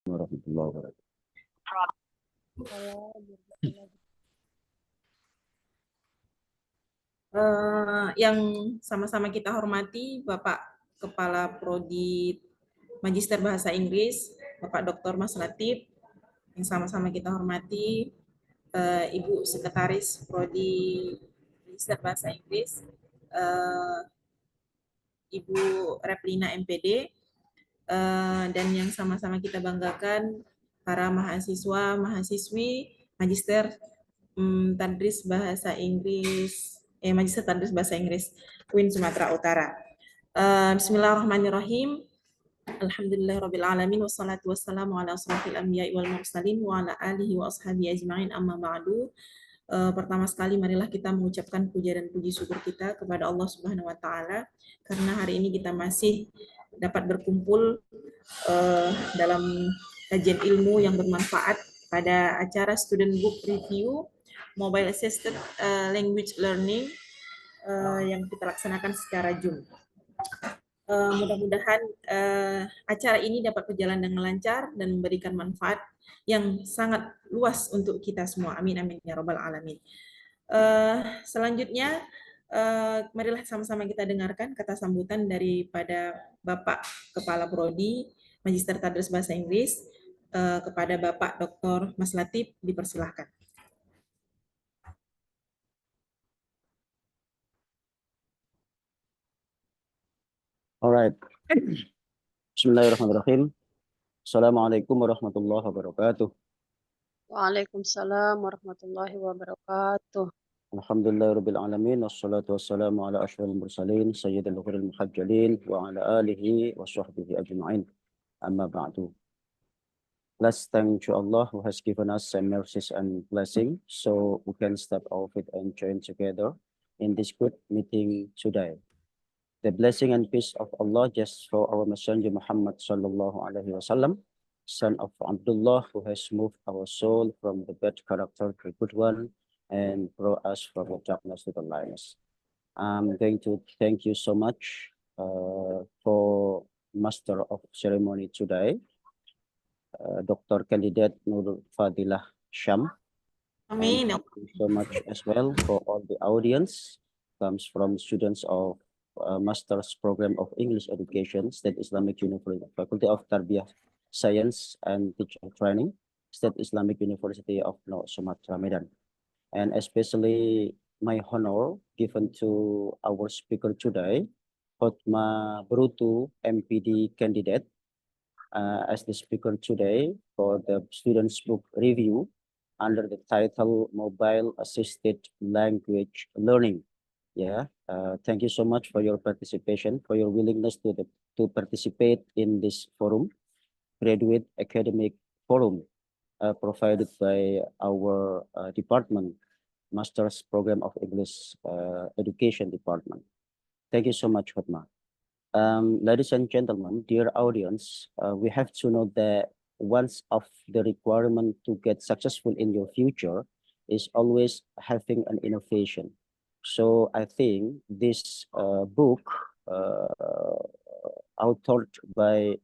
Warahmatullahi wabarakatuh. Yang sama-sama kita hormati Bapak Kepala Prodi Magister Bahasa Inggris, Bapak Dr. Mas Latif, yang sama-sama kita hormati Ibu Sekretaris Prodi Magister Bahasa Inggris, Ibu Replina MPD, dan yang sama-sama kita banggakan para mahasiswa, mahasiswi, Magister Tadris Bahasa Inggris, Magister Tadris Bahasa Inggris UIN Sumatera Utara. Bismillahirrahmanirrahim. Alhamdulillahirrabbilalamin wassalatu wassalamu ala asrofil anbiya'i wal mursalin wa ala alihi wa ashabihi ajma'in amma ba'du. Pertama sekali marilah kita mengucapkan puja dan puji syukur kita kepada Allah Subhanahu wa taala karena hari ini kita masih dapat berkumpul dalam kajian ilmu yang bermanfaat pada acara Student Book Review Mobile Assisted Language Learning yang kita laksanakan secara Zoom. Mudah-mudahan acara ini dapat berjalan dengan lancar dan memberikan manfaat yang sangat luas untuk kita semua. Amin amin ya robbal alamin. Selanjutnya, marilah sama-sama kita dengarkan kata sambutan daripada Bapak Kepala Prodi Magister Tadris Bahasa Inggris kepada Bapak Dr. Mas Latif, dipersilahkan. Alright. Bismillahirrahmanirrahim. Assalamualaikum warahmatullahi wabarakatuh. Waalaikumsalam warahmatullahi wabarakatuh. Alhamdulillahirabbil alamin wassalatu wassalamu ala asyrofil mursalin sayyidil ghurril muhajjalin wa ala alihi wa sahbihi ajma'in. Amma ba'du. Let's thank to Allah who has given us some mercies and blessing so we can start off it and join together in this good meeting today. The blessing and peace of Allah just for our Messenger Muhammad sallallahu alaihi wasallam, son of Abdullah, who has moved our soul from the bad character to the good one and brought us from the darkness to the lightness. I'm going to thank you so much for Master of Ceremony today, Dr. Candidate Nur Fadilah Sham. Amin. Thank you so much as well for all the audience comes from students of Master's Program of English Education, State Islamic University, Faculty of Tarbiyah Science and Teacher Training, State Islamic University of North Sumatra, Medan. And especially my honor given to our speaker today, Hotma Brutu, MPD candidate, as the speaker today for the students' book review under the title Mobile Assisted Language Learning. Yeah, thank you so much for your participation, for your willingness to participate in this forum, Graduate Academic Forum, provided by our department, Master's Program of English Education Department. Thank you so much, Hotma. Ladies and gentlemen, dear audience, we have to know that one of the requirement to get successful in your future is always having an innovation. So I think this book, authored by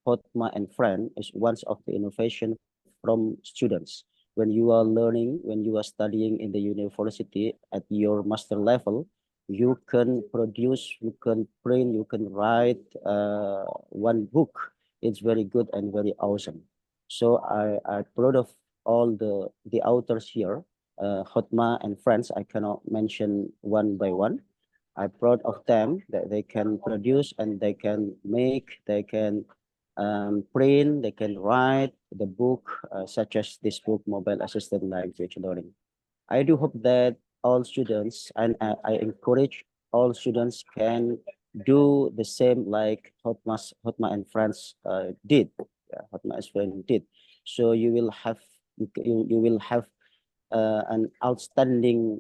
Hotma and friend, is one of the innovation from students. When you are learning, when you are studying in the university at your master level, you can produce, you can print, you can write one book. It's very good and very awesome. So I'm proud of all the authors here, Hotma and friends. I cannot mention one by one. I'm proud of them that they can produce and they can make, they can print, they can write the book, such as this book, Mobile Assisted Language Learning. I do hope that all students, and I encourage all students can do the same like Hotma and friends did. Yeah, Hotma and friends did. So you will have you will have an outstanding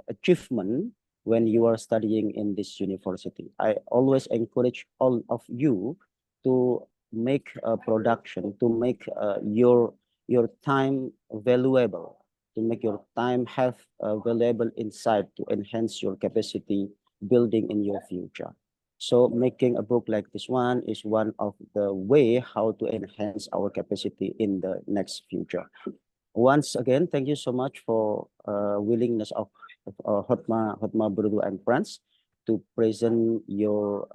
achievement when you are studying in this university. I always encourage all of you to make a production, to make your time valuable, to make your time have a valuable insight to enhance your capacity building in your future. So making a book like this one is one of the way how to enhance our capacity in the next future. Once again, thank you so much for willingness of Hotma Brudu and friends to present your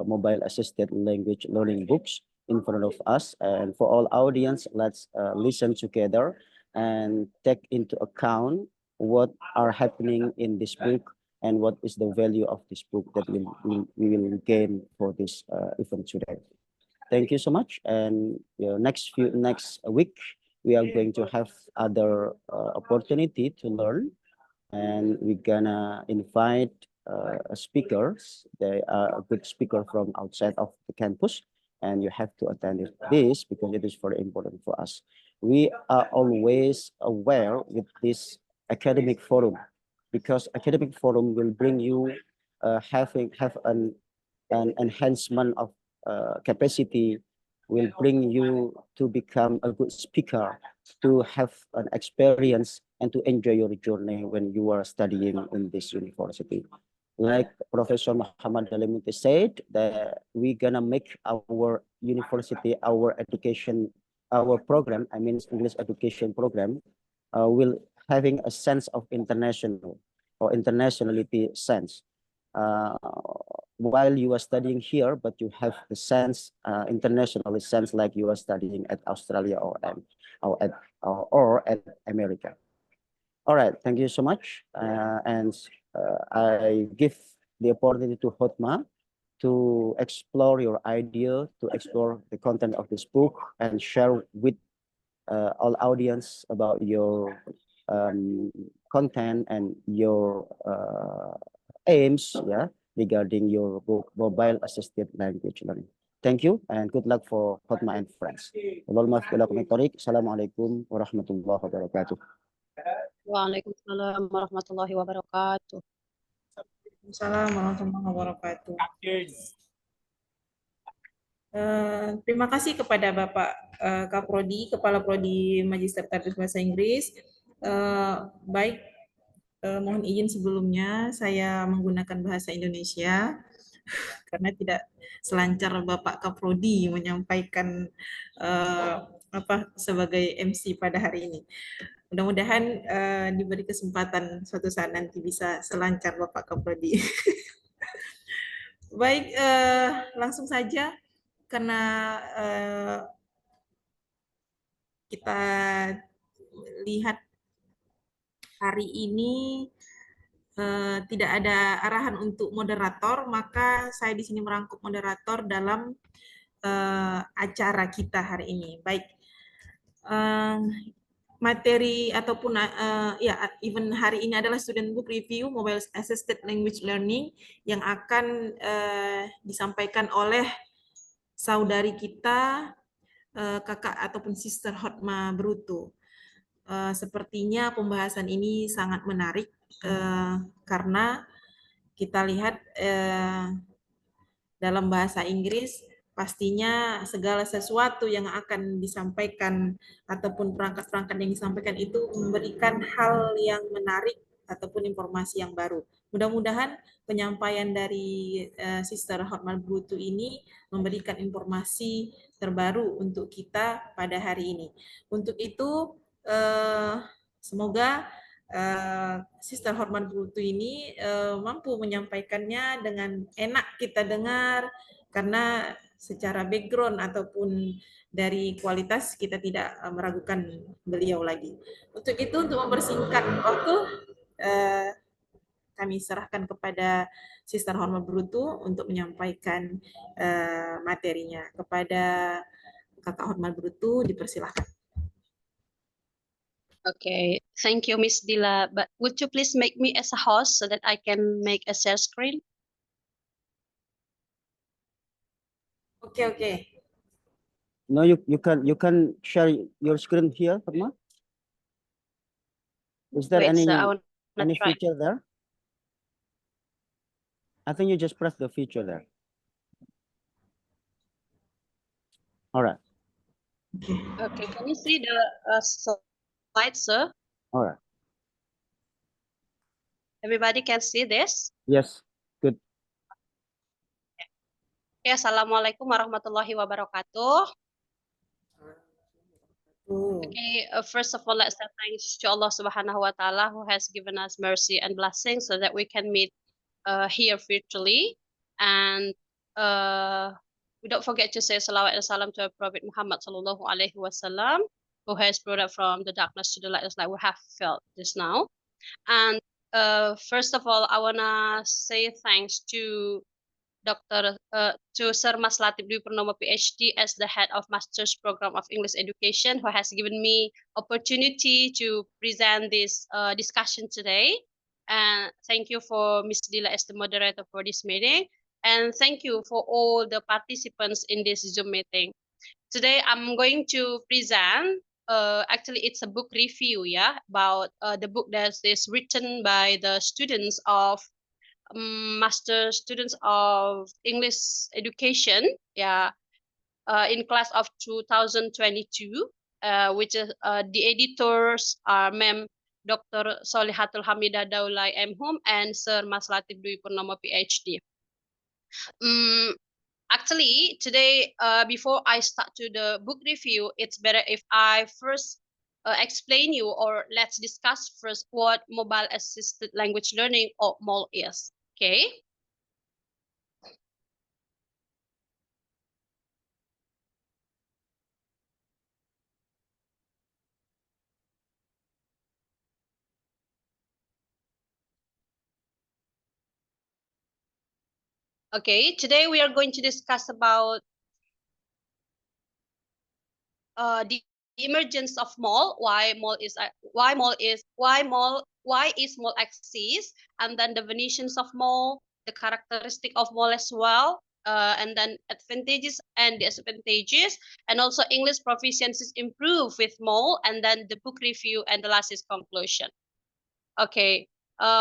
mobile assisted language learning books in front of us. And for all audience, let's listen together and take into account what are happening in this book and what is the value of this book that we will gain for this event today. Thank you so much. And next week, we are going to have other opportunity to learn, and we're gonna invite speakers. They are a good speaker from outside of the campus, and you have to attend this because it is very important for us. We are always aware with this academic forum, because academic forum will bring you have an enhancement of capacity, will bring you to become a good speaker, to have an experience and to enjoy your journey when you are studying in this university. Like Professor Muhammad Dalimunti said, that we're gonna make our university, our education, our program, I mean English education program, will having a sense of international or internationality sense. While you are studying here, but you have the sense, internationally sense, like you are studying at Australia or at America. All right, thank you so much. And I give the opportunity to Hotma to explore your idea, to explore the content of this book and share with all audience about your content and your aims, yeah, regarding your book, Mobile Assisted Language Learning. Thank you and good luck for Hotma and friends. Assalamualaikum warahmatullahi wabarakatuh. Waalaikumsalam warahmatullahi wabarakatuh. Waalaikumsalam warahmatullahi wabarakatuh. Terima kasih kepada Bapak Kaprodi, Kepala Prodi Magister Tadris Bahasa Inggris. Baik, mohon izin sebelumnya saya menggunakan bahasa Indonesia karena tidak selancar Bapak Kaprodi menyampaikan sebagai MC pada hari ini. Mudah-mudahan diberi kesempatan suatu saat nanti bisa selancar Bapak Kaprodi. Baik, langsung saja karena kita lihat hari ini tidak ada arahan untuk moderator, maka saya di sini merangkup moderator dalam acara kita hari ini. Baik, materi ataupun event hari ini adalah student book review Mobile Assisted Language Learning yang akan disampaikan oleh saudari kita, kakak ataupun sister Hotma Brutu. Sepertinya pembahasan ini sangat menarik karena kita lihat dalam bahasa Inggris pastinya segala sesuatu yang akan disampaikan ataupun perangkat-perangkat yang disampaikan itu memberikan hal yang menarik ataupun informasi yang baru. Mudah-mudahan penyampaian dari Sister Hotma Brutu ini memberikan informasi terbaru untuk kita pada hari ini. Untuk itu, semoga Sister Hotma Brutu ini mampu menyampaikannya dengan enak kita dengar, karena secara background ataupun dari kualitas kita tidak meragukan beliau lagi. Untuk itu, untuk mempersingkat waktu, kami serahkan kepada Sister Hotma Brutu untuk menyampaikan materinya. Kepada Kakak Hotma Brutu, dipersilahkan. Okay, thank you, Miss Dila. But would you please make me as a host so that I can make a share screen? Okay. No, you can share your screen here, Hotma. Is there Wait, so I want any try. feature there? I think you just press the feature there. All right. Okay, can you see the slide, sir? All right. Everybody can see this? Yes. Good. Okay, Assalamualaikum warahmatullahi wabarakatuh. Okay, first of all, let's say thanks to Allah Subhanahu wa Ta'ala who has given us mercy and blessings so that we can meet here virtually. And we don't forget to say salawat and salam to our Prophet Muhammad Sallallahu Alaihi Wasallam, who has brought us from the darkness to the light, just like we have felt this now. And first of all, I wanna say thanks to Sir Mas Latif Dwi Purnomo PhD as the head of Master's Program of English Education, who has given me opportunity to present this discussion today. And thank you for Ms. Dila as the moderator for this meeting. And thank you for all the participants in this Zoom meeting. Today, I'm going to present, actually it's a book review, yeah, about the book that is written by the students of master students of English education, yeah, in class of 2022, which is the editors are Ma'am Dr. Solihatul Hamidah Daulay M.Hum and Sir Mas Latif Dwi Purnomo PhD. Actually, today, before I start to the book review, it's better if I first explain you, or let's discuss first what mobile assisted language learning or MAL is. Okay. Okay, today we are going to discuss about the emergence of MAL, why MAL exists, and then definitions of MAL, the characteristic of MAL as well, and then advantages and disadvantages, and also English proficiency improve with MAL, and then the book review, and the last is conclusion. Okay,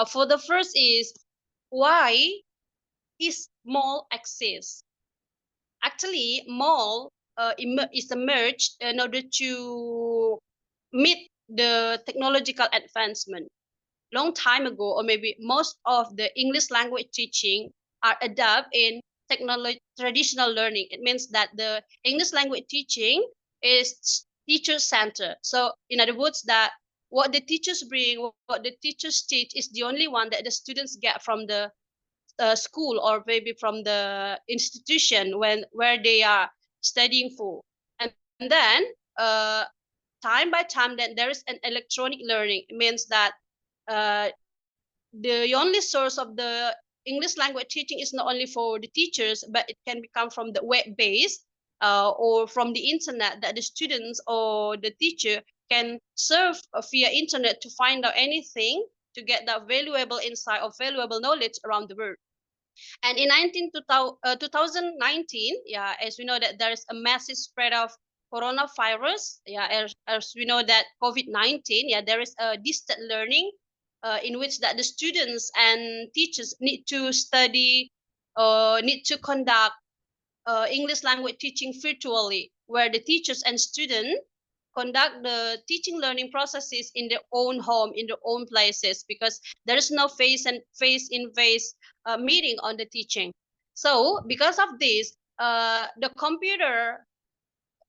for the first is why is MAL exist? Actually, MAL is emerged in order to meet the technological advancement. Long time ago, or maybe most of the English language teaching are adapted in traditional learning. It means that the English language teaching is teacher-centered. So in other words, that what the teachers bring, what the teachers teach is the only one that the students get from the school, or maybe from the institution where they are studying for. And then time by time, then there is an electronic learning. It means that the only source of the English language teaching is not only for the teachers, but it can become from the web-based or from the internet, that the students or the teacher can surf via internet to find out anything, to get that valuable insight or valuable knowledge around the world. And in 2019, yeah, as we know that there is a massive spread of coronavirus, yeah, as we know that COVID-19, yeah, there is a distant learning in which that the students and teachers need to study, need to conduct English language teaching virtually, where the teachers and students conduct the teaching learning processes in their own home, in their own places, because there is no face-in-face meeting on the teaching. So because of this, the computer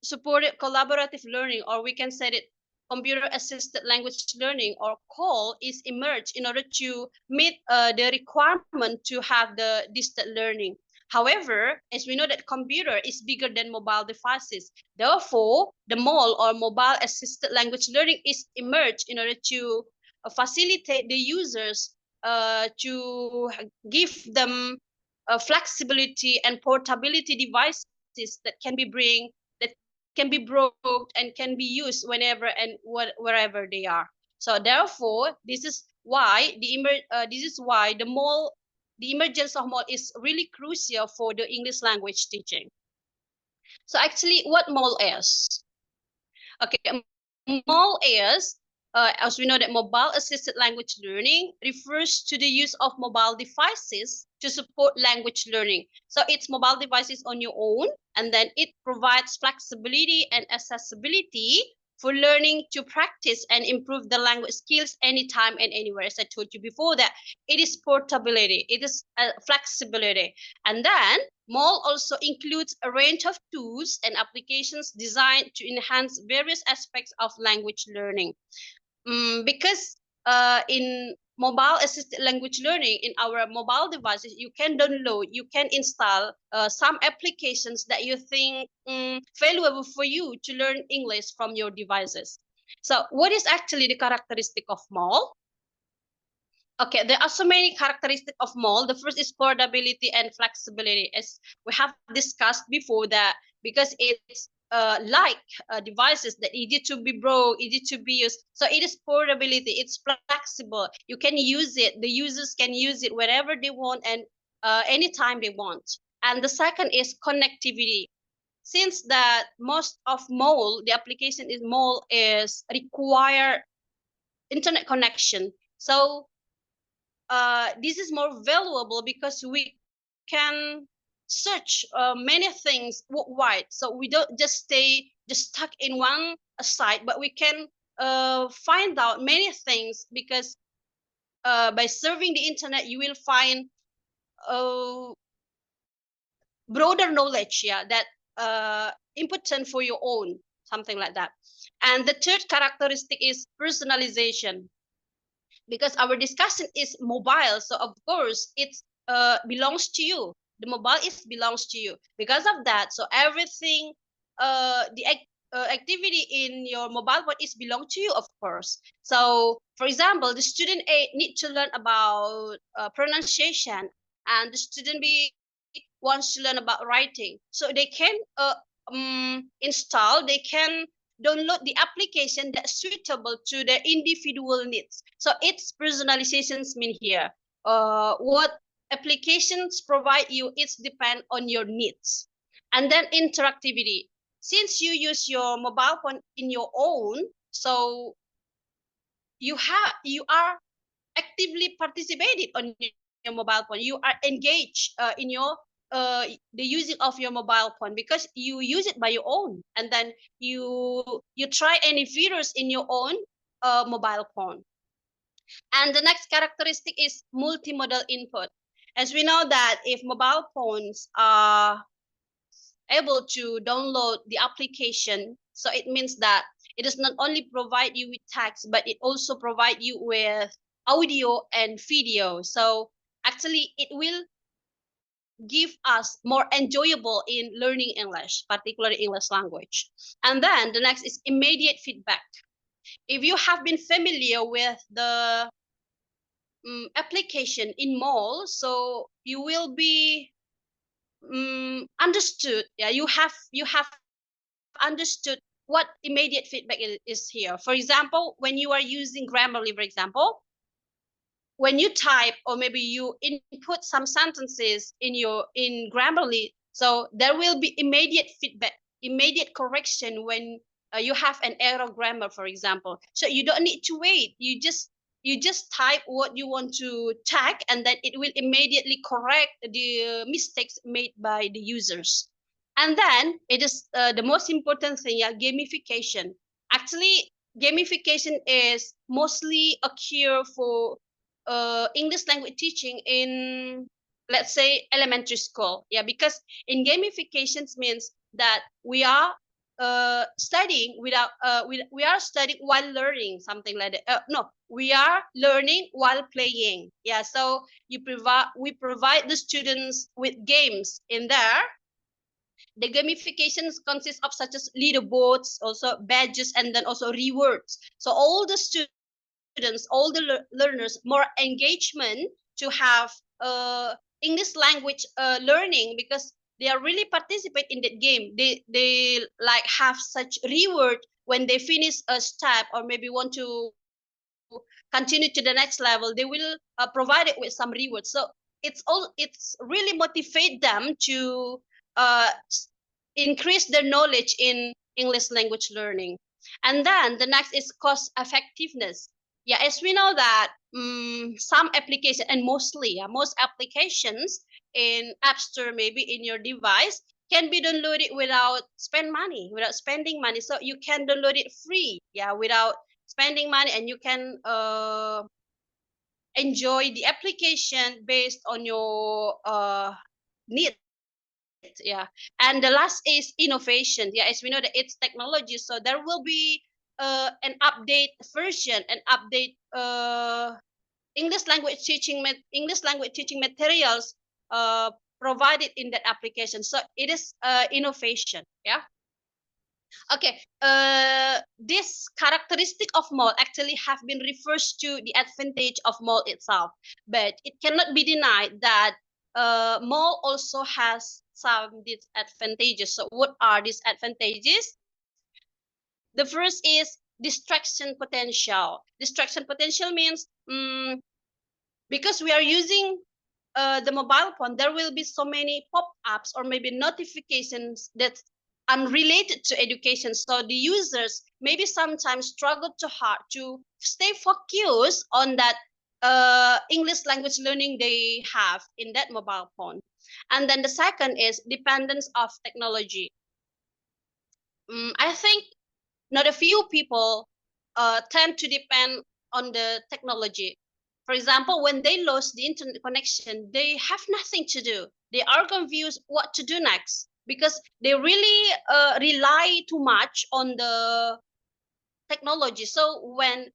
supported collaborative learning, or we can say it computer assisted language learning, or CALL, is emerged in order to meet the requirement to have the distant learning. However, as we know that computer is bigger than mobile devices, therefore the MAL, or mobile assisted language learning, is emerged in order to facilitate the users, to give them flexibility and portability devices that can be brought and can be used whenever and wherever they are. So therefore, this is why the MAL, the emergence of MAL, is really crucial for the English language teaching. So actually, what MAL is? Okay, MAL is, as we know that mobile assisted language learning refers to the use of mobile devices to support language learning. So it's mobile devices on your own, and then it provides flexibility and accessibility for learning to practice and improve the language skills anytime and anywhere. As I told you before, that it is portability, it is flexibility. And then MOL also includes a range of tools and applications designed to enhance various aspects of language learning. Because in mobile assisted language learning, in our mobile devices, you can download, you can install some applications that you think valuable for you to learn English from your devices. So what is actually the characteristic of MOL? Okay, there are so many characteristics of MOL. The first is portability and flexibility, as we have discussed before, that because it's like devices that easy to be brought, easy to be used. So it is portability, it's flexible. You can use it, the users can use it wherever they want and anytime they want. And the second is connectivity. Since that most of MOL, the application is MOL is require internet connection. So this is more valuable because we can search many things worldwide. So we don't just stay just stuck in one site, but we can find out many things because by surfing the internet, you will find broader knowledge, yeah, that important for your own, something like that. And the third characteristic is personalization. Because our discussion is mobile, so of course it belongs to you. The mobile is belongs to you. Because of that, so everything, activity in your mobile phone is belong to you, of course. So, for example, the student A need to learn about pronunciation, and the student B wants to learn about writing. So they can install, they can download the application that's suitable to their individual needs. So it's personalizations mean here. What applications provide you, it's depend on your needs. And then interactivity. Since you use your mobile phone in your own, so you are actively participating on your mobile phone. You are engaged in your the using of your mobile phone because you use it by your own, and then you try any features in your own mobile phone. And the next characteristic is multimodal input. As we know that if mobile phones are able to download the application, so it means that it does not only provide you with text, but it also provide you with audio and video. So actually it will give us more enjoyable in learning English, particularly English language. And then the next is immediate feedback. If you have been familiar with the application in MOL, so you will be understood. Yeah, you have understood what immediate feedback is here. For example, when you are using Grammarly, for example, when you type or maybe you input some sentences in Grammarly, so there will be immediate feedback, immediate correction when you have an error grammar, for example. So you don't need to wait. You just type what you want to tag, and then it will immediately correct the mistakes made by the users. And then it is the most important thing, yeah, gamification. Actually, gamification is mostly a cure for English language teaching in, let's say, elementary school. Yeah, because in gamifications means that we are studying without we are studying while learning, something like that. No, we are learning while playing. Yeah, so we provide the students with games in there. The gamifications consist of such as leaderboards, also badges, and then also rewards. So all the students, all the learners, more engagement to have English language learning, because they are really participate in that game. They like have such reward when they finish a step or maybe want to continue to the next level. They will provide it with some rewards. So it's really motivate them to increase their knowledge in English language learning. And then the next is cost effectiveness. Yeah, as we know that some application, and mostly most applications in App Store, maybe in your device, can be downloaded without spending money. So you can download it free, yeah, without spending money, and you can enjoy the application based on your needs. Yeah, and the last is innovation. Yeah, as we know that it's technology, so there will be an update version, an update English language teaching materials provided in that application. So it is innovation. Yeah. Okay. This characteristic of mall actually have been refers to the advantage of mall itself, but it cannot be denied that mall also has some disadvantages. So what are these advantages? The first is distraction potential. Distraction potential means because we are using the mobile phone, there will be so many pop-ups or maybe notifications that unrelated to education. So the users maybe sometimes struggle too hard to stay focused on that English language learning they have in that mobile phone. And then the second is dependence of technology. I think not a few people tend to depend on the technology. For example, when they lost the internet connection, they have nothing to do. They are confused what to do next because they really rely too much on the technology. So when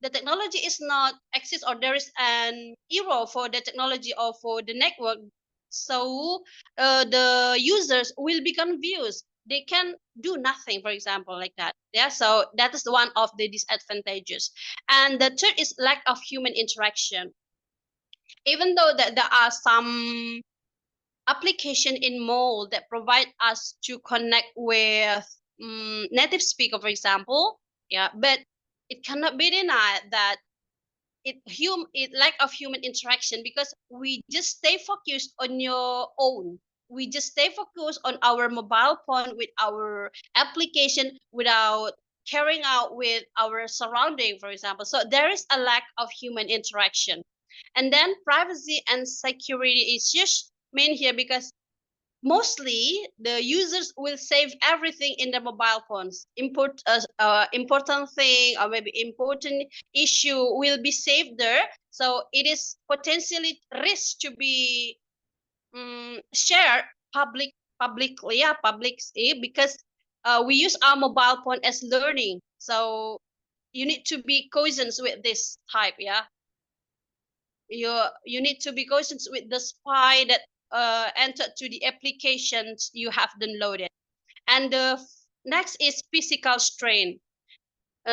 the technology is not exist or there is an error for the technology or for the network, so the users will be confused. They can do nothing, for example, like that. Yeah, so that is one of the disadvantages. And the third is lack of human interaction. Even though that there are some application in mall that provide us to connect with native speaker, for example, yeah, but it cannot be denied that it lack of human interaction because we just stay focused on your own. We just stay focused on our mobile phone with our application without carrying out with our surrounding, for example. So there is a lack of human interaction. And then privacy and security issues main here because mostly the users will save everything in their mobile phones. Important thing or maybe important issue will be saved there. So it is potentially risk to be shared publicly, yeah, publicly because we use our mobile phone as learning. So you need to be cautious with this type, yeah. You need to be cautious with the spy that entered to the applications you have downloaded. And the next is physical strain.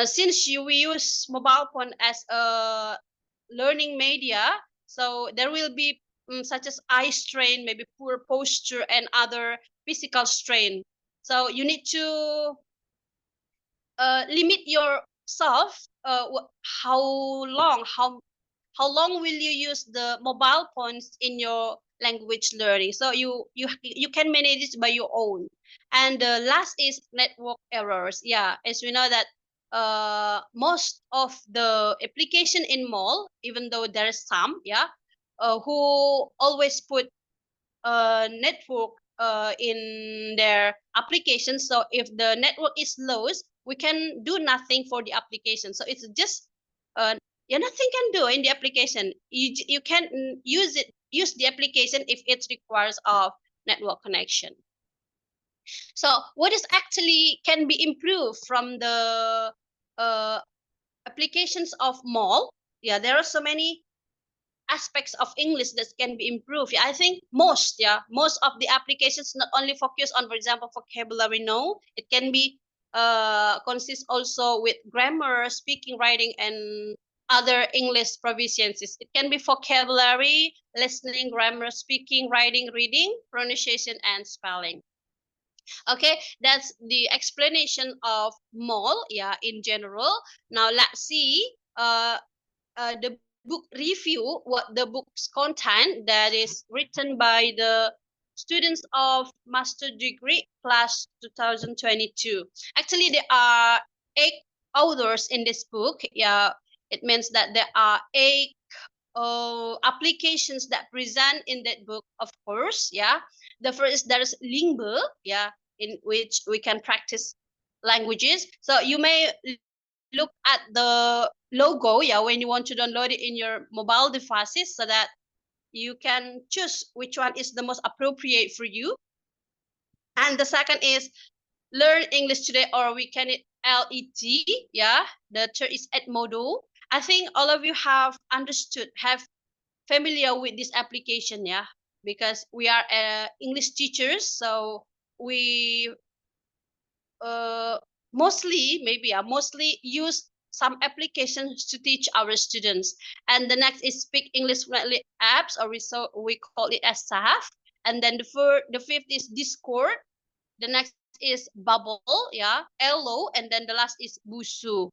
Since we use mobile phone as a learning media, so there will be such as eye strain, maybe poor posture, and other physical strain. So you need to limit yourself. How long? How long will you use the mobile phones in your language learning? So you can manage it by your own. And the last is network errors. Yeah, as we know that most of the application in mall, even though there is some, yeah, who always put network in their application. So if the network is lost, we can do nothing for the application. So it's just yeah, nothing can do in the application. You can use the application if it requires of network connection. So what is actually can be improved from the applications of mall? Yeah, there are so many aspects of English that can be improved. Yeah, I think most of the applications not only focus on, for example, vocabulary. No, it can be consist also with grammar, speaking, writing, and other English proficiencies. It can be vocabulary, listening, grammar, speaking, writing, reading, pronunciation, and spelling. Okay, that's the explanation of mall. Yeah, in general. Now let's see the book review, what the book's content that is written by the students of master degree class 2022. Actually, there are 8 authors in this book. Yeah, it means that there are 8 applications that present in that book, of course. Yeah, the first there's Lingbe, yeah, in which we can practice languages. So you may look at the logo, yeah, when you want to download it in your mobile devices so that you can choose which one is the most appropriate for you. And the second is Learn English Today, or we can LET. Yeah. The third is Edmodo. I think all of you have understood, have familiar with this application, yeah, because we are English teachers, so we mostly use some applications to teach our students. And the next is Speak English Friendly apps, or we call it as SAF. And then the fifth is Discord. The next is Bubble, yeah, Elo, and then the last is Busu.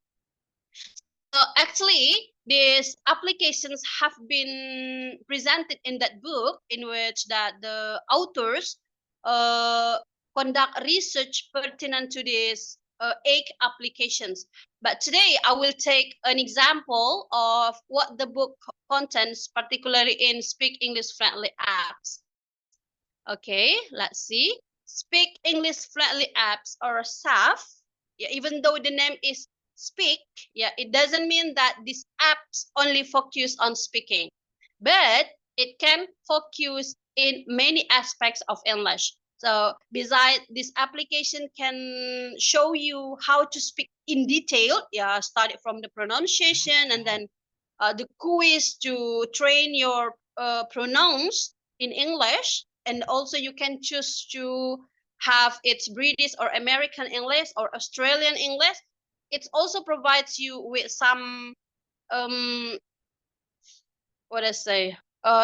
Actually, these applications have been presented in that book, in which that the authors conduct research pertinent to these 8 applications. But today I will take an example of what the book contains, particularly in Speak English Friendly apps. Okay, let's see. Speak English Friendly apps, or SAF. Yeah, even though the name is Speak, yeah, it doesn't mean that these apps only focus on speaking, but it can focus in many aspects of English. So besides, this application can show you how to speak in detail, yeah, starting from the pronunciation, and then the quiz to train your pronouns in English. And also you can choose to have its British or American English or Australian English. It also provides you with some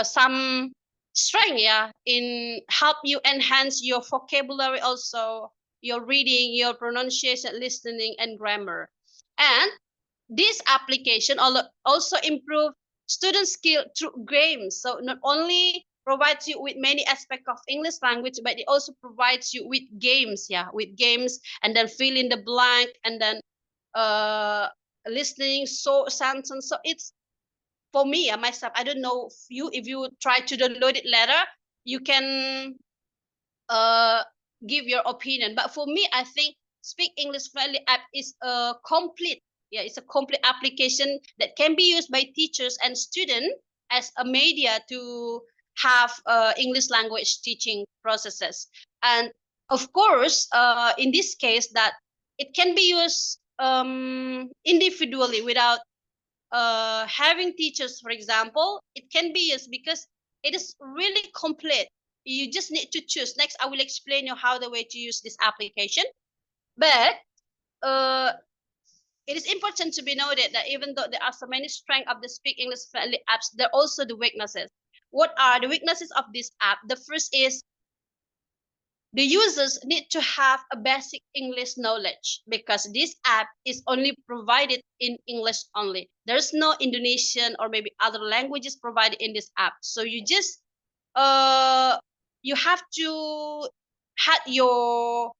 some strength, yeah, in help you enhance your vocabulary, also your reading, your pronunciation, listening, and grammar. And this application also improve student skill through games. So not only provides you with many aspects of English language, but it also provides you with games, yeah, with games, and then fill in the blank, and then listening, so sentence. So it's, for me, myself, I don't know if you try to download it later, you can give your opinion. But for me, I think Speak English Friendly app is a complete, yeah, it's a complete application that can be used by teachers and students as a media to have English language teaching processes. And of course, in this case, that it can be used individually without having teachers, for example. It can be used because it is really complete. You just need to choose. Next, I will explain you how the way to use this application. But it is important to be noted that even though there are so many strengths of the Speak English Friendly apps, there are also the weaknesses. What are the weaknesses of this app? The first is the users need to have a basic English knowledge, because this app is only provided in English only. There's no Indonesian or maybe other languages provided in this app. So you just you have to have your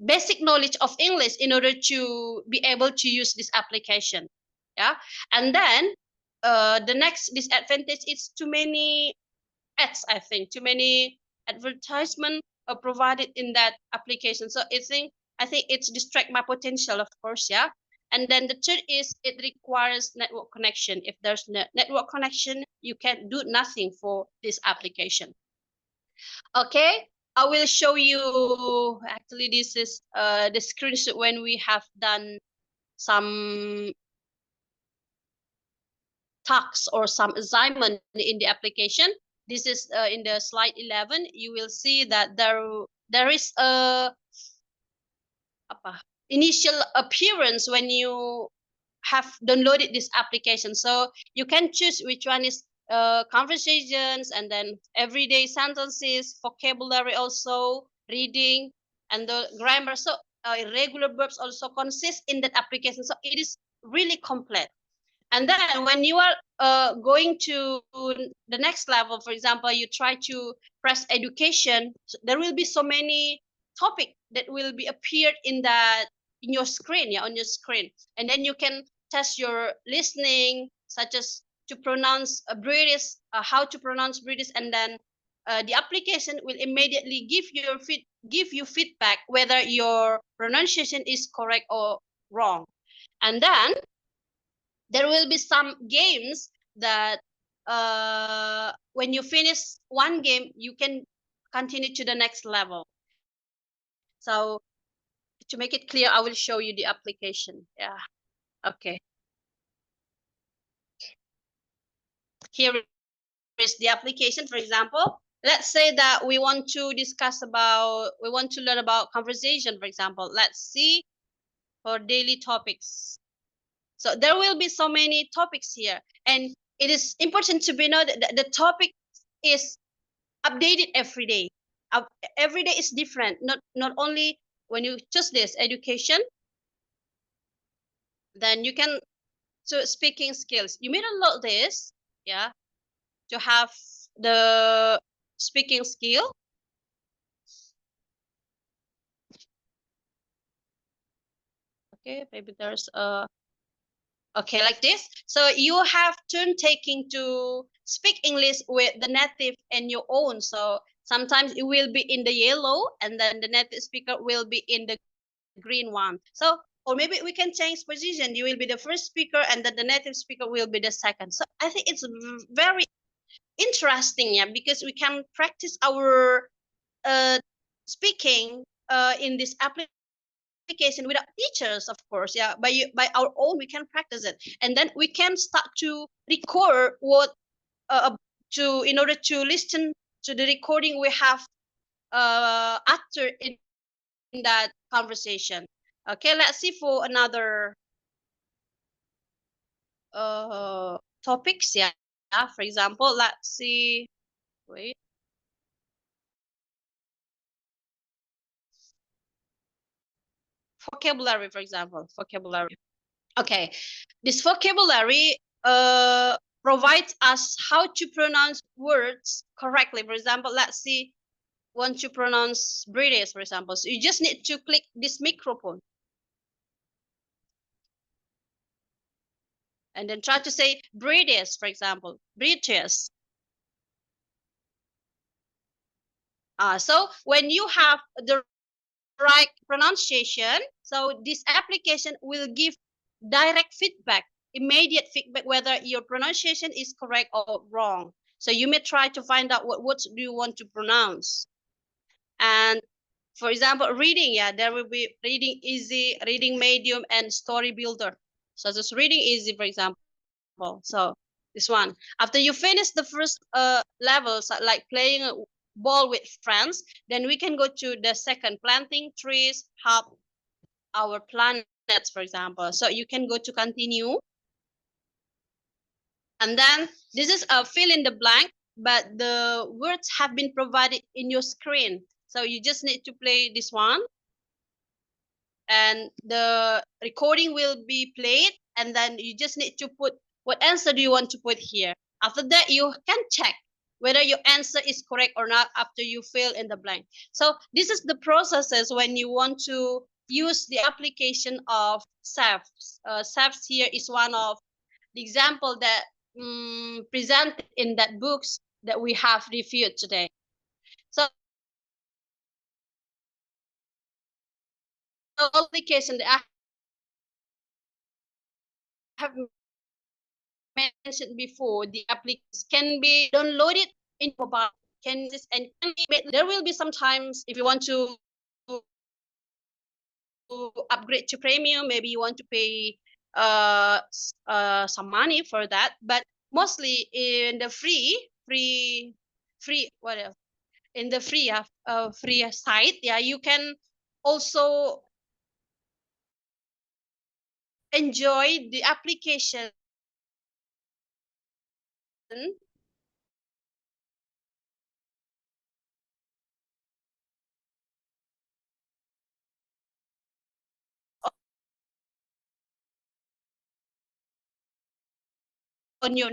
basic knowledge of English in order to be able to use this application. Yeah. And then the next disadvantage is too many ads, I think, too many advertisement are provided in that application. So I think it's distract my potential, of course, yeah. And then the third is it requires network connection. If there's no network connection, you can do nothing for this application. Okay, I will show you. Actually, this is the screenshot when we have done some tasks or some assignment in the application. This is in the slide 11. You will see that there is a initial appearance when you have downloaded this application. So you can choose which one is conversations, and then everyday sentences, vocabulary, also reading, and the grammar. So irregular verbs also consist in that application. So it is really complete. And then when you are going to the next level, for example, you try to press education, there will be so many topic that will be appeared in your screen, yeah, on your screen. And then you can test your listening, such as to pronounce British, how to pronounce British, and then the application will immediately give you feedback whether your pronunciation is correct or wrong. And then there will be some games that when you finish one game, you can continue to the next level. So to make it clear, I will show you the application. Yeah. Okay. Here is the application. For example, let's say that we want to learn about conversation, for example. Let's see for daily topics. So there will be so many topics here, and it is important to be know that the topic is updated every day. Every day is different. Not only when you choose this education, then you can speaking skills. You may download this, yeah, to have the speaking skill. Okay, maybe there's a okay like this. So you have turn taking to speak English with the native and your own. So sometimes it will be in the yellow, and then the native speaker will be in the green one. So or maybe we can change position. You will be the first speaker, and then the native speaker will be the second. So I think it's very interesting, yeah, because we can practice our speaking in this application without teachers, of course, yeah, by our own we can practice it, and then we can start to record what to in order to listen to the recording we have after in that conversation. Okay, let's see for another topics, yeah. For example, let's see, wait, vocabulary, for example, vocabulary. Okay, this vocabulary provides us how to pronounce words correctly. For example, let's see, want to pronounce British, for example. So you just need to click this microphone and then try to say British, for example, British. So when you have the right pronunciation, so this application will give direct feedback, immediate feedback, whether your pronunciation is correct or wrong. So you may try to find out what words do you want to pronounce. And for example, reading, yeah, there will be reading easy, reading medium, and story builder. So just reading easy, for example. So this one, after you finish the first levels, like playing a ball with friends, then we can go to the second, planting trees, help our planets, for example. So you can go to continue, and then this is a fill in the blank, but the words have been provided in your screen. So you just need to play this one, and the recording will be played, and then you just need to put what answer do you want to put here. After that, you can check whether your answer is correct or not after you fill in the blank. So this is the processes when you want to use the application of SAFs. SAFs here is one of the example that presented in that books that we have reviewed today. So the application that I have mentioned before, the application can be downloaded in mobile. Can be made. There will be sometimes if you want to upgrade to premium, maybe you want to pay some money for that. But mostly in the free what else? In the free site, yeah, you can also enjoy the application on your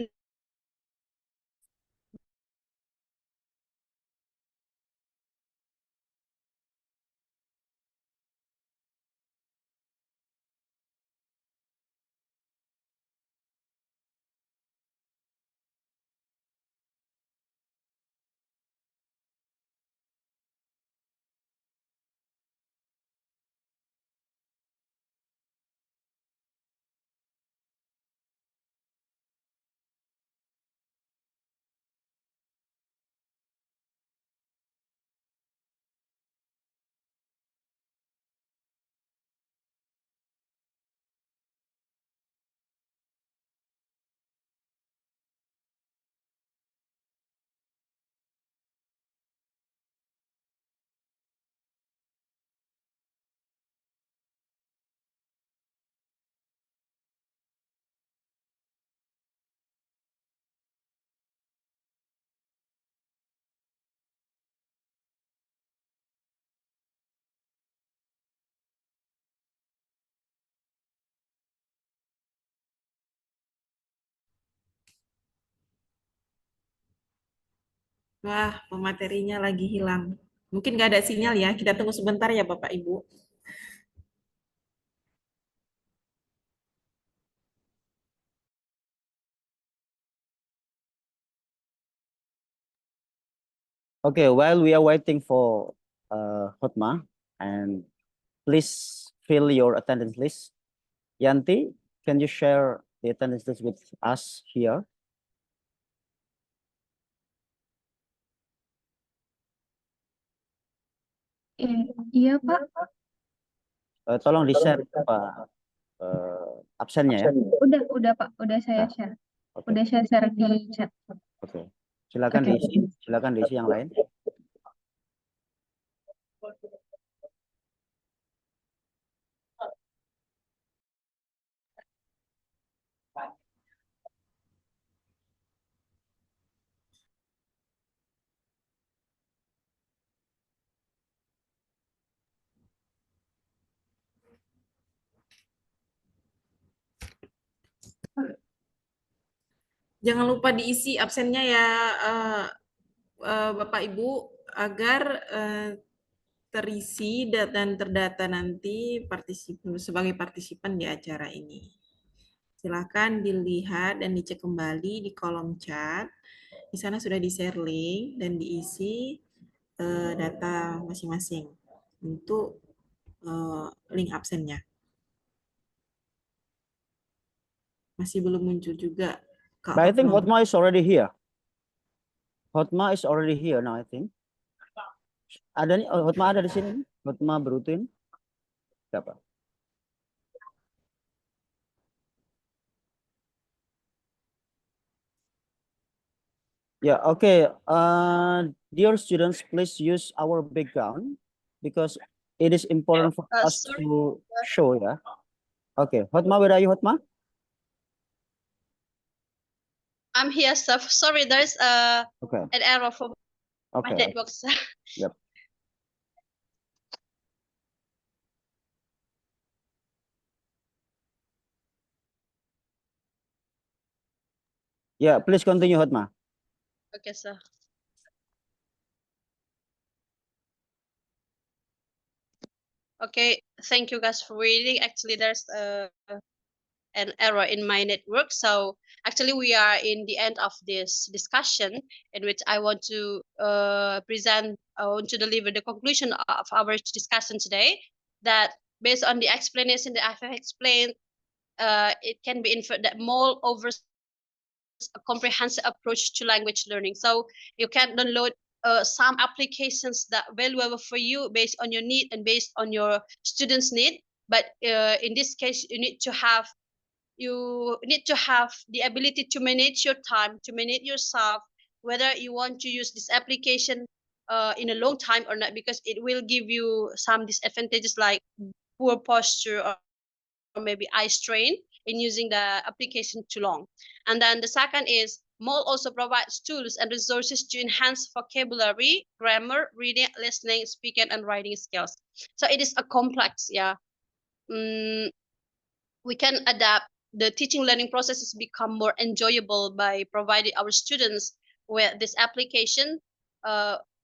Wah, pematerinya lagi hilang. Mungkin nggak ada sinyal ya. Kita tunggu sebentar ya Bapak Ibu. Okay, while we are waiting for Hotma, and please fill your attendance list. Yanti, can you share the attendance list with us here? Iya, Pak. Tolong di-share Pak absennya ya. Udah, Pak. Udah saya Nah, share. Oke, Udah saya share di chat. oke. Silakan Oke. diisi yang lain. Jangan lupa diisi absennya ya Bapak Ibu agar terisi dan terdata nanti sebagai partisipan di acara ini. Silakan dilihat dan dicek kembali di kolom chat. Di sana sudah di-share link dan diisi data masing-masing untuk link absennya. Masih belum muncul juga. Kak But I think Hotma. Hotma is already here. Hotma is already here now, I think. Ada nih, Hotma ada di sini. Hotma Brutin. Siapa? Yeah, okay. Dear students, please use our background because it is important for us Sorry. to show, yeah. Okay, Hotma, where are you, Hotma? I'm here, sir. Sorry, there's Okay, an error for my okay. network, sir. Yep. Yeah, please continue, Hotma. Okay, sir. Okay, thank you guys for waiting. Actually, there's an error in my network. So actually, we are in the end of this discussion in which I want to to deliver the conclusion of our discussion today. That based on the explanation that I have explained, it can be inferred that MOL offers a comprehensive approach to language learning. So you can download some applications that are valuable for you based on your need and based on your students' need. But in this case, you need to have the ability to manage your time, to manage yourself, whether you want to use this application in a long time or not, because it will give you some disadvantages like poor posture or maybe eye strain in using the application too long. And then the second is MOL also provides tools and resources to enhance vocabulary, grammar, reading, listening, speaking, and writing skills. So it is a complex, yeah. We can adapt the teaching learning processes become more enjoyable by providing our students with this application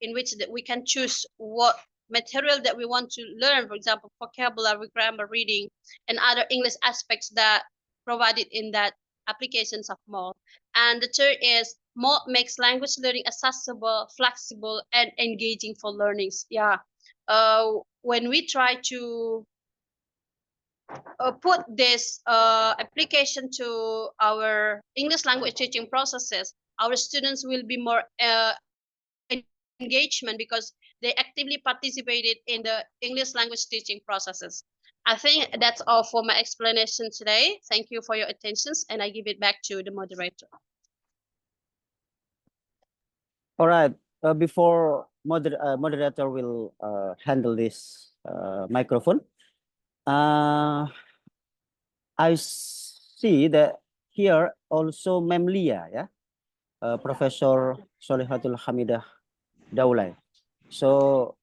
in which that we can choose what material that we want to learn, for example, vocabulary, grammar, reading, and other English aspects that provided in that applications of MOL. And the third is MOL makes language learning accessible, flexible, and engaging for learnings. Yeah. When we try to put this application to our English language teaching processes, our students will be more engagement because they actively participated in the English language teaching processes. I think that's all for my explanation today. Thank you for your attention, and I give it back to the moderator. All right. Before moderator will handle this microphone, I see that here also Mem Lia, yeah, Professor Solihatul Hamidah Daulay. So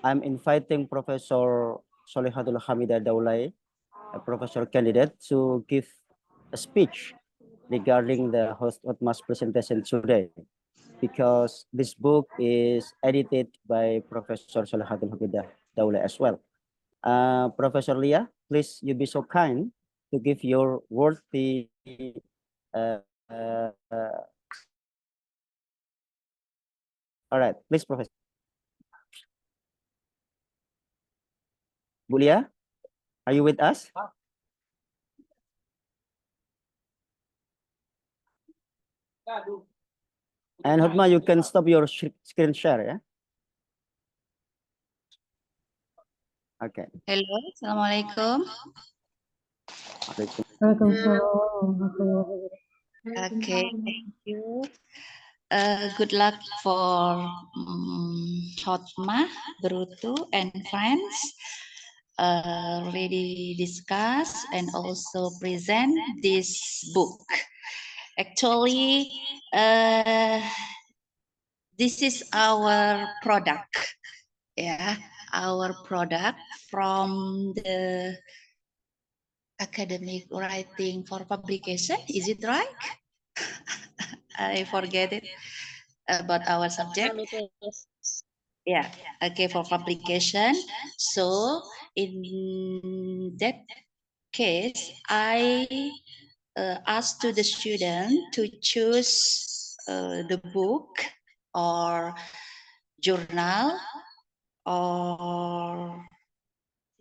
I'm inviting Professor Solihatul Hamidah Daulay, a professor candidate, to give a speech regarding the host Hotma's presentation today. because this book is edited by Professor Salahuddin Hafidah Daula as well. Professor Leah, please you be so kind to give your worthy uh, uh, uh, all right, please, Professor. Bu Leah, are you with us? And Hotma, you can stop your screen share, yeah? Okay. Hello, Assalamualaikum. Okay, thank you. Good luck for Hotma, Brutu, and friends. Already discuss and also present this book. Actually, this is our product. Yeah, our product from the academic writing for publication. Is it right? I forget it about our subject. Yeah, okay, for publication. So in that case, I asked to the student to choose the book or journal or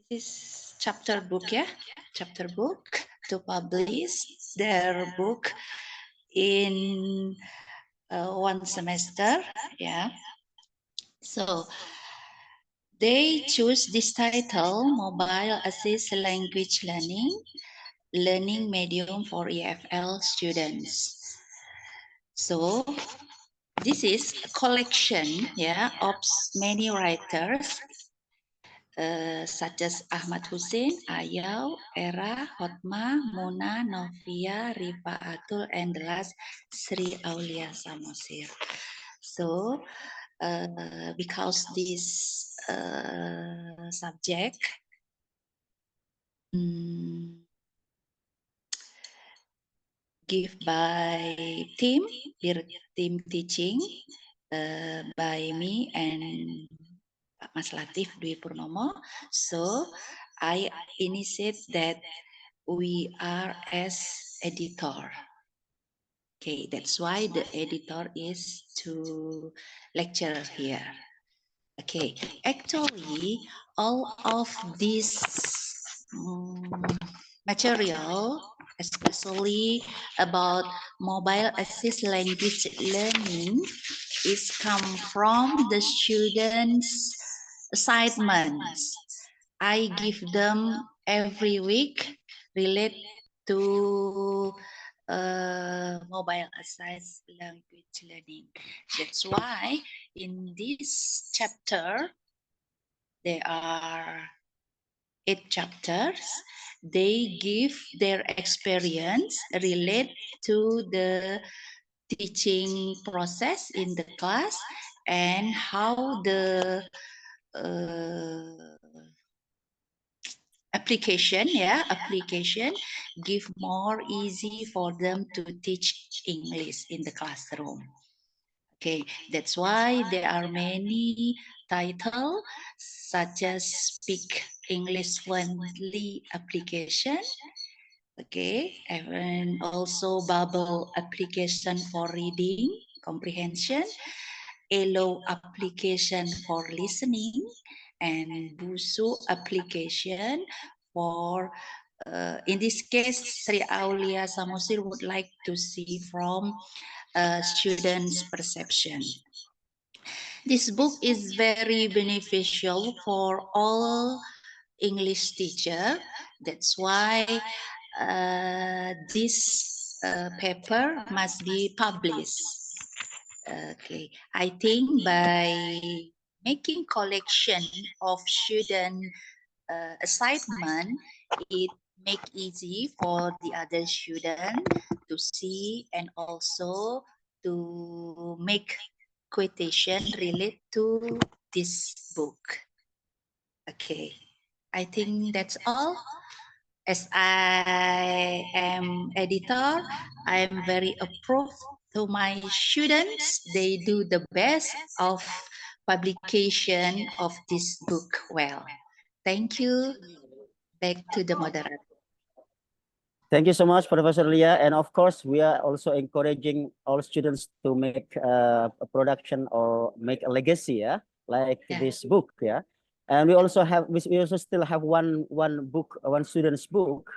this chapter book, yeah, chapter book to publish their book in one semester, yeah. So they choose this title, Mobile Assist Language Learning Medium for EFL Students. So this is a collection, yeah, of many writers such as Ahmad Hussein, Ayau, Era, Hotma, Muna, Novia, Rifaatul, and the last Sri Aulia Samosir. So because this subject give by team teaching by me and Pak Mas Latif Dwi Purnomo. So I initiate that we are as editor. Okay, that's why the editor is to lecture here. Okay, actually all of this material, especially about mobile assist language learning, is come from the students' assignments. I give them every week relate to mobile assist language learning. That's why in this chapter, there are 8 chapters. They give their experience relate to the teaching process in the class and how the application give more easy for them to teach English in the classroom. Okay, that's why there are many titles such as Speak English Fluently application. Okay, and also Bubble application for reading comprehension, ELO application for listening, and Busu application for in this case, Sri Aulia Samosir would like to see from students' perception. This book is very beneficial for all English teacher. That's why this paper must be published. Okay, I think by making collection of student assignment, it make easy for the other student to see and also to make quotation relate to this book. Okay, I think that's all. As I am editor, I am very approved to my students, they do the best of publication of this book well. Thank you. Back to the moderator. Thank you so much, Professor Lia. And of course, we are also encouraging all students to make a production or make a legacy, yeah, like Yeah. this book, yeah. And we also have, we also still have one book, one student's book,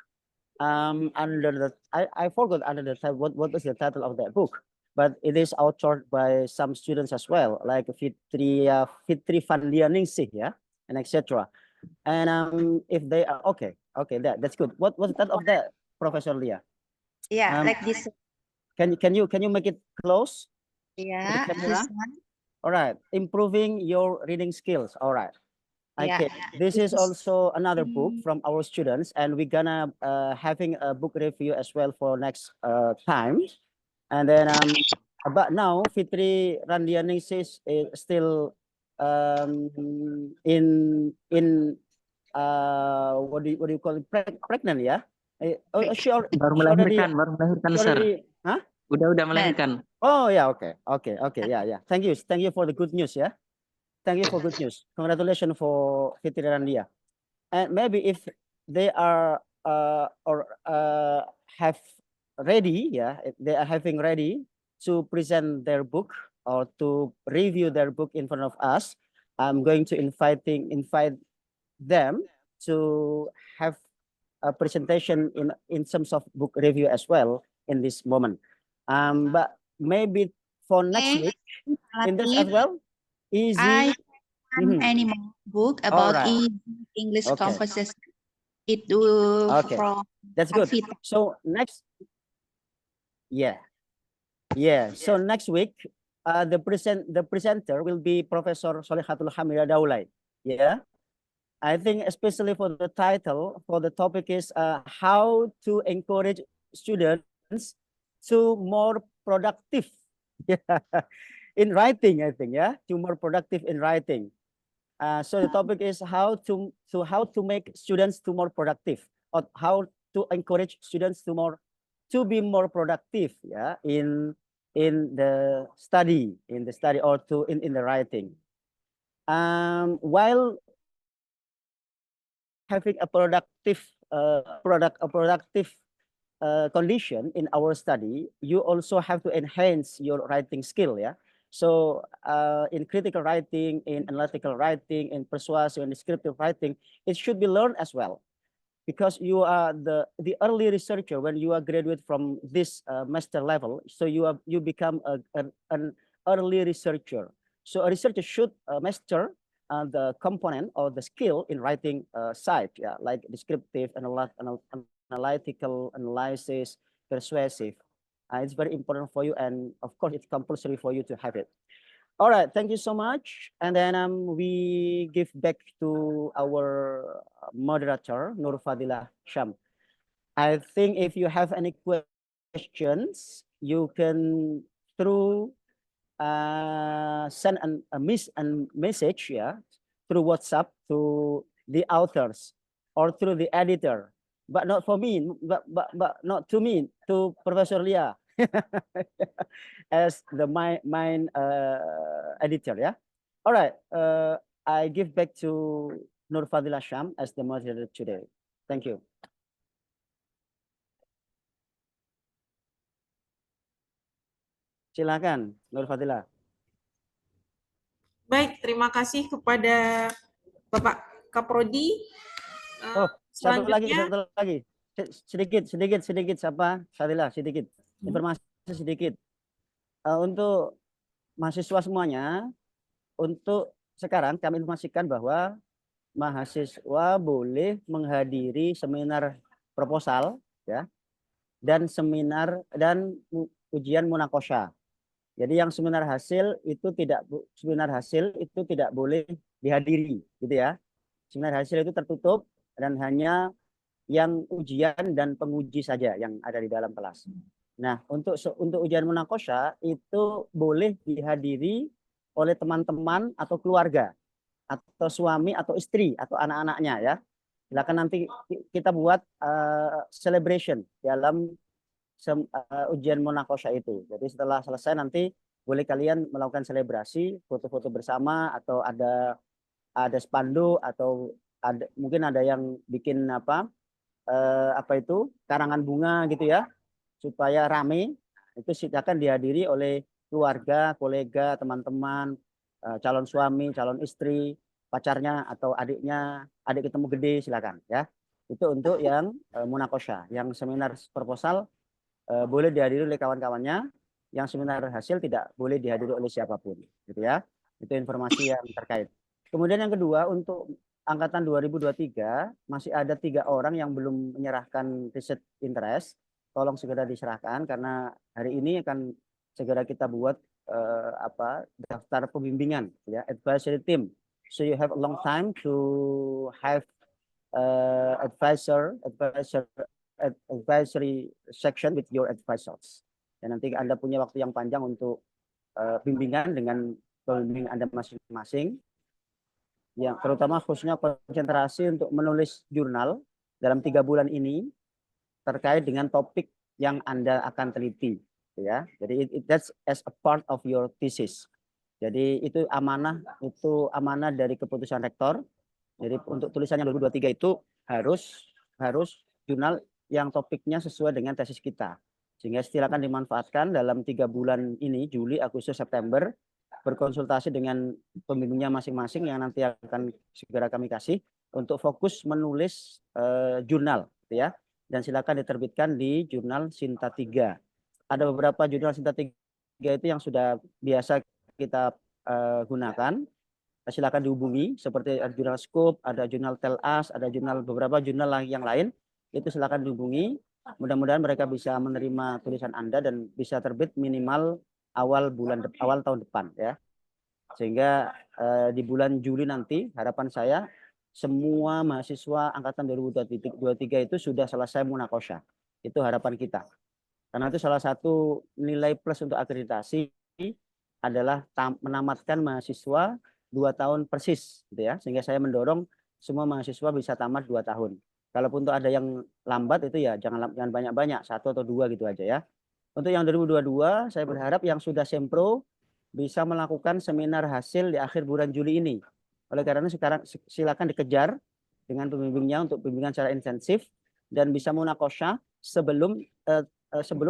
under the, I forgot under the title, what is the title of that book? But it is authored by some students as well, like Fitri Fandianingsih, yeah, and etc. And if they are okay, that's good. What's the title of that, Professor Lia? Yeah, Um, like this. Can you make it close? Yeah, camera? this one. All right, improving your reading skills. All right. Yeah. Okay, this is This- also another book from our students, and we're gonna having a book review as well for next time. And then but now Fitri Randianingsih is still in what do you call it, pregnant, yeah? She already Baru melahirkan, sir. huh? Udah melahirkan. Oh yeah, okay, yeah. Thank you for the good news, yeah. Thank you for good news. Congratulations for Fitri Randia. And maybe if they are have ready, yeah, if they are having ready to present their book or to review their book in front of us, I'm going to invite them to have a presentation in terms of book review as well in this moment. But maybe for next week in this as Latif, well, easy. I have any more book about Alright. English Okay. conversation. It will Okay. from That's good. Afita. So next, yeah. So next week, the presenter will be Professor Solehatul Hamida Daulay. Yeah. I think especially for the title, for the topic is how to encourage students to more productive. Yeah. In writing, I think, yeah, to more productive in writing. So the topic is how to make students to more productive, or how to encourage students to be more productive, yeah, in the study or in the writing. While having a productive condition in our study, you also have to enhance your writing skill, yeah. So in critical writing, in analytical writing, in persuasive and descriptive writing, it should be learned as well, because you are the early researcher when you are graduate from this master level. So you become an early researcher. So a researcher should master the component or the skill in writing side, yeah, like descriptive, analytical, analysis, persuasive. It's very important for you, and of course, it's compulsory for you to have it. All right, thank you so much. And then we give back to our moderator, Nur Fadila Sham. I think if you have any questions, you can send a message, yeah, through WhatsApp to the authors or through the editor, but not for me, but not to me, to Professor Lia as the main editor, yeah. All right, I give back to Nur Fadila Sham as the moderator today. Thank you. Silakan, Nur Fadila. Baik, terima kasih kepada Bapak Kaprodi. Oh, satu lagi. Selanjutnya, Sedikit siapa? Fadila, sedikit. Informasi sedikit. Untuk mahasiswa semuanya, untuk sekarang kami informasikan bahwa mahasiswa boleh menghadiri seminar proposal, ya, dan seminar dan ujian munakosha. Jadi yang seminar hasil itu tidak boleh dihadiri, gitu ya. Seminar hasil itu tertutup dan hanya yang ujian dan penguji saja yang ada di dalam kelas. Nah, untuk ujian munakosha itu boleh dihadiri oleh teman-teman atau keluarga, atau suami atau istri atau anak-anaknya, ya. Silakan nanti kita buat celebration dalam ujian munakosha itu. Jadi setelah selesai nanti boleh kalian melakukan selebrasi, foto-foto bersama, atau ada spanduk, atau mungkin ada yang bikin apa itu karangan bunga gitu ya, supaya rame. Itu silakan dihadiri oleh keluarga, kolega, teman-teman, calon suami, calon istri, pacarnya atau adiknya, adik ketemu gede, silakan ya. Itu untuk yang munakosha. Yang seminar proposal boleh dihadiri oleh kawan-kawannya. Yang seminar hasil tidak boleh dihadiri oleh siapapun, gitu ya. Itu informasi yang terkait. Kemudian yang kedua, untuk angkatan 2023 masih ada 3 orang yang belum menyerahkan research interest. Tolong segera diserahkan karena hari ini akan segera kita buat daftar pembimbingan, ya, advisory team. So you have a long time to have advisory section with your advisors. Dan nanti Anda punya waktu yang panjang untuk bimbingan dengan pembimbing Anda masing-masing. Yang terutama khususnya konsentrasi untuk menulis jurnal dalam 3 bulan ini terkait dengan topik yang Anda akan teliti, ya. Jadi that's as a part of your thesis. Jadi itu amanah dari keputusan rektor. Jadi untuk tulisan yang 2023 itu harus jurnal yang topiknya sesuai dengan tesis kita. Sehingga silakan dimanfaatkan dalam 3 bulan ini, Juli, Agustus, September, berkonsultasi dengan pembimbingnya masing-masing yang nanti akan segera kami kasih untuk fokus menulis jurnal, ya. Dan silakan diterbitkan di jurnal Sinta 3. Ada beberapa jurnal Sinta 3 itu yang sudah biasa kita gunakan. Silakan dihubungi, seperti jurnal Scope, ada jurnal Tell Us, ada beberapa jurnal yang lain. Itu silakan dihubungi. Mudah-mudahan mereka bisa menerima tulisan Anda dan bisa terbit minimal awal tahun depan, ya. Sehingga di bulan Juli nanti harapan saya semua mahasiswa angkatan 2023 itu sudah selesai munakosha. Itu harapan kita. Karena itu salah satu nilai plus untuk akreditasi adalah menamatkan mahasiswa 2 tahun persis, gitu ya. Sehingga saya mendorong semua mahasiswa bisa tamat 2 tahun. Kalaupun untuk ada yang lambat itu ya jangan banyak-banyak, 1 atau 2 gitu aja ya. Untuk yang 2022 saya berharap yang sudah sempro bisa melakukan seminar hasil di akhir bulan Juli ini. Oleh karena sekarang silakan dikejar dengan pembimbingnya untuk bimbingan secara intensif dan bisa munakosha sebelum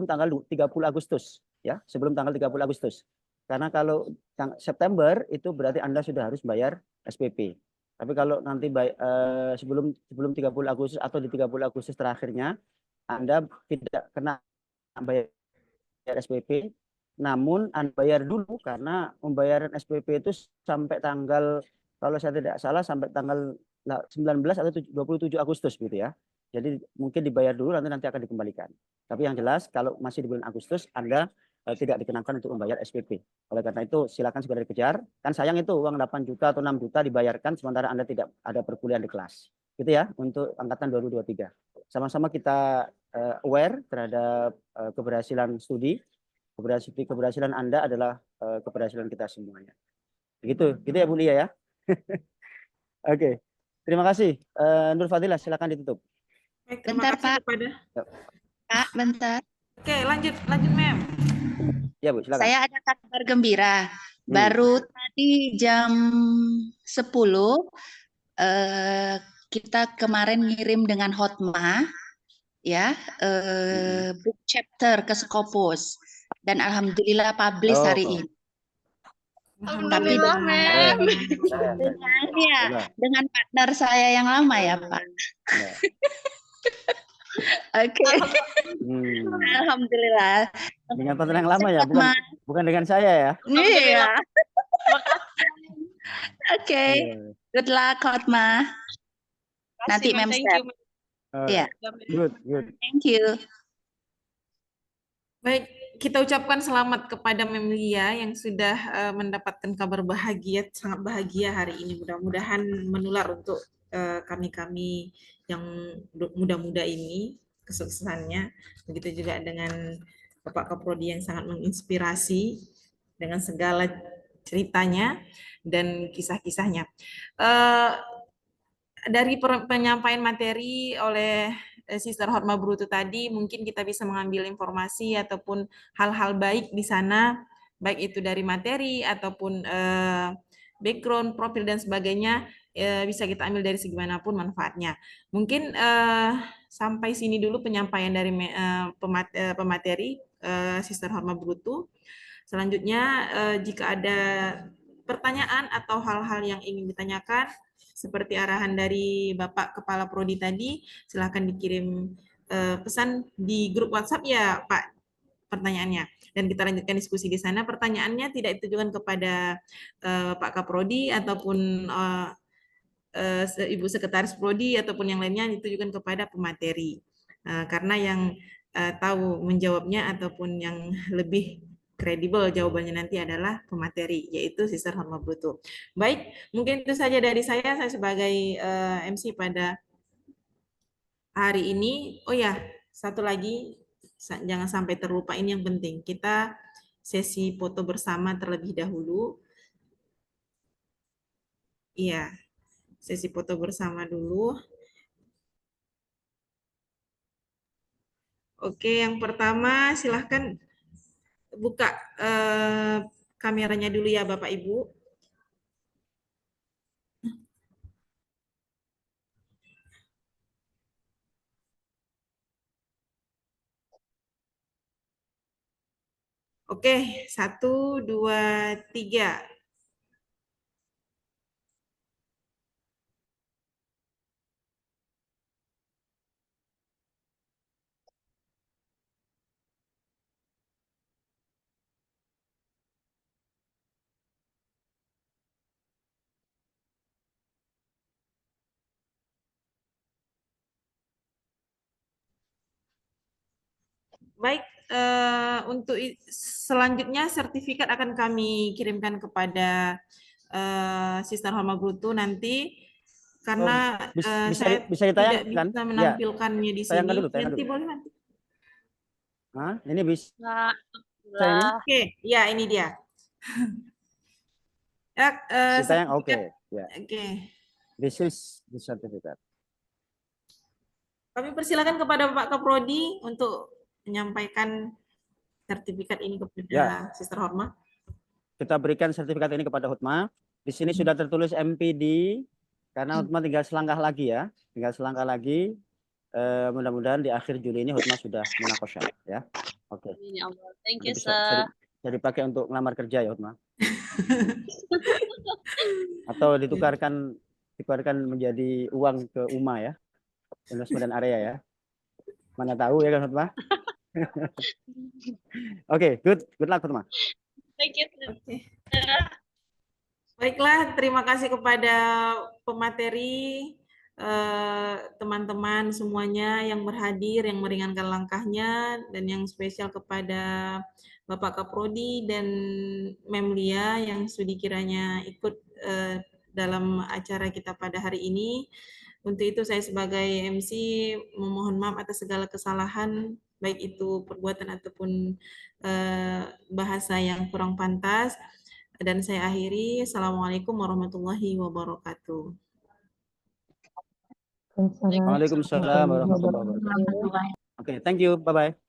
tanggal 30 Agustus, ya, sebelum tanggal 30 Agustus. Karena kalau September itu berarti Anda sudah harus bayar SPP. Tapi kalau nanti sebelum 30 Agustus atau di 30 Agustus terakhirnya Anda tidak kena bayar SPP, namun Anda bayar dulu karena pembayaran SPP itu sampai tanggal, kalau saya tidak salah, sampai tanggal 19 atau 27 Agustus gitu ya. Jadi mungkin dibayar dulu, nanti akan dikembalikan. Tapi yang jelas kalau masih di bulan Agustus Anda tidak dikenakan untuk membayar SPP. Oleh karena itu silakan segera dikejar. Kan sayang itu uang 8 juta atau 6 juta dibayarkan sementara Anda tidak ada perkuliahan di kelas. Gitu ya untuk angkatan 2023. Sama-sama kita aware terhadap keberhasilan studi. Keberhasilan Anda adalah keberhasilan kita semuanya. Gitu ya Bu Lia ya. Oke. Terima kasih. Nur Fadilah silakan ditutup. Baik, terima kasih kepada Kak, bentar. Oke, lanjut Mem. Ya Bu, silakan. Saya ada kabar gembira. Baru tadi jam 10 kita kemarin ngirim dengan Hotma ya book chapter ke Scopus dan alhamdulillah publish hari ini. Tapi dengan partner saya yang lama ya Pak. Oke. Alhamdulillah. Dengan partner yang lama ya, bukan dengan saya ya. Iya. Oke. Good luck Hotma. Nanti Mem step. Iya. Good. Thank you. Baik, kita ucapkan selamat kepada Mem Lia yang sudah mendapatkan kabar bahagia, sangat bahagia hari ini. Mudah-mudahan menular untuk kami-kami yang muda-muda ini kesuksesannya. Begitu juga dengan Bapak Kaprodi yang sangat menginspirasi dengan segala ceritanya dan kisah-kisahnya. dari penyampaian materi oleh Sister Hotma Brutu tadi, mungkin kita bisa mengambil informasi ataupun hal-hal baik di sana, baik itu dari materi ataupun background, profil dan sebagainya, bisa kita ambil dari segi manapun manfaatnya. Mungkin sampai sini dulu penyampaian dari pemateri Sister Hotma Brutu. Selanjutnya, jika ada pertanyaan atau hal-hal yang ingin ditanyakan, seperti arahan dari Bapak Kepala Prodi tadi, silahkan dikirim pesan di grup WhatsApp ya Pak pertanyaannya. Dan kita lanjutkan diskusi di sana. Pertanyaannya tidak ditujukan kepada Pak Kaprodi ataupun Ibu Sekretaris Prodi ataupun yang lainnya, ditujukan kepada pemateri. Karena yang tahu menjawabnya ataupun yang lebih kredibel jawabannya nanti adalah pemateri, yaitu Sister Hotma Brutu. Baik, mungkin itu saja dari saya sebagai MC pada hari ini. Oh ya, satu lagi, jangan sampai terlupa, ini yang penting. Kita sesi foto bersama terlebih dahulu. Iya, sesi foto bersama dulu. Oke, yang pertama silahkan buka kameranya dulu ya Bapak Ibu. Oke, 1, 2, 3. Baik, untuk selanjutnya sertifikat akan kami kirimkan kepada Sister Hotma Brutu nanti, karena saya bisa tidak ditayangkan? bisa menampilkannya di Tayangkan sini. dulu, tayangkan Nanti dulu. boleh nanti. Hah? Ini bisa Nah, saya ini? Oke, ya ini dia. Ya, Ditayang, oke. sertifikat. Ya. Oke. This is the certificate. Kami persilakan kepada Pak Kaprodi untuk menyampaikan sertifikat ini kepada Ya. Sister Hotma. Kita berikan sertifikat ini kepada Hotma. Di sini sudah tertulis MPD, karena Hotma tinggal selangkah lagi ya. Tinggal selangkah lagi. Mudah-mudahan di akhir Juli ini Hotma sudah menakosya ya. Oke. ya Allah. Thank you, Bisa sir. dipakai untuk melamar kerja ya Hotma. Atau ditukarkan menjadi uang ke UMA ya. Investment dan area ya. Mana tahu ya kan Hotma. Oke, good luck Hotma. Thank you, sir. Oke. Baiklah, terima kasih kepada pemateri, teman-teman semuanya yang berhadir, yang meringankan langkahnya, dan yang spesial kepada Bapak Kaprodi dan Memlia yang sudi kiranya ikut dalam acara kita pada hari ini. Untuk itu saya sebagai MC memohon maaf atas segala kesalahan, baik itu perbuatan ataupun bahasa yang kurang pantas. Dan saya akhiri, Assalamualaikum warahmatullahi wabarakatuh. Waalaikumsalam warahmatullahi wabarakatuh. Oke, thank you. Bye-bye.